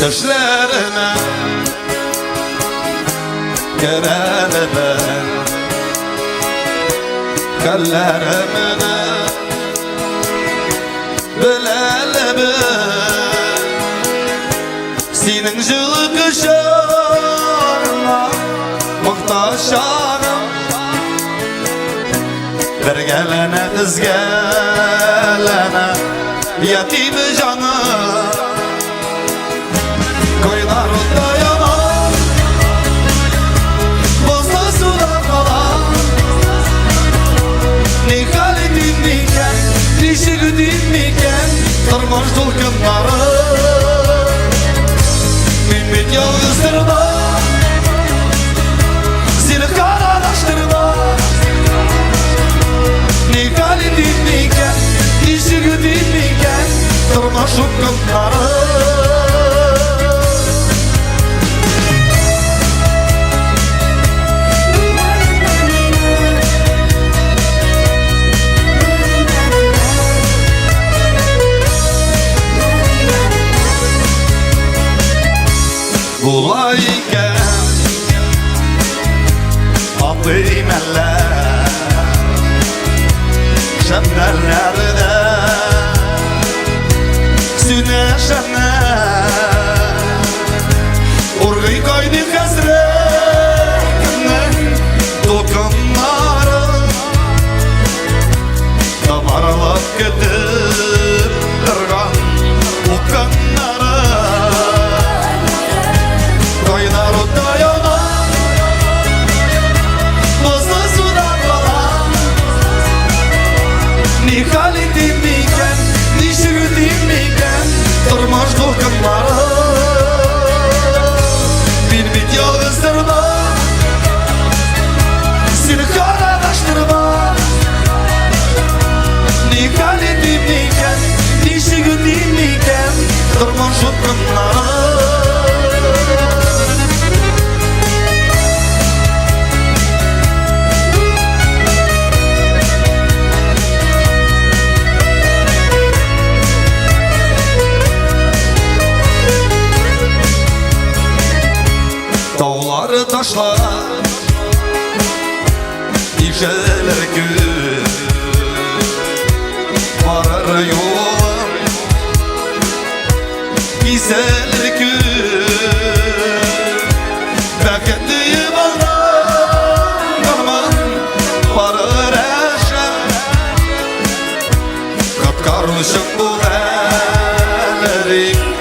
Düşlerime Gelelime Kallerimine Bilelime Senin жылы kışarına Muhtaşanım Bir gelene kız gelene Yatim canım Koylar ota yanar Bozda sular kalan Ne halin miken Dişi güdün miken Tırmanç dolkınları Mümkün yalnızdırma Seni karalaştırma Ne halin miken Dişi güdün miken Tırmanç dolkınları Bulayken Atayım eller Şemlerlerde Süneşene Urgıy koydu hasretinin Dokunları Damarlap gidip Durgan Okanları Koynar ota yanar Bozda sular kalan Ne halin miken Dişi güdün miken Tırmanç dolkınları Bir bit yalnızdırma Seni karalaştırma Ne halin miken Dişi güdün miken Tırmanç dolkınları Dağlar taşlar İceler gün Varır yolum Güzel gün Beklediğim andan Karman varır eşe Kapkarmışım bu ellerim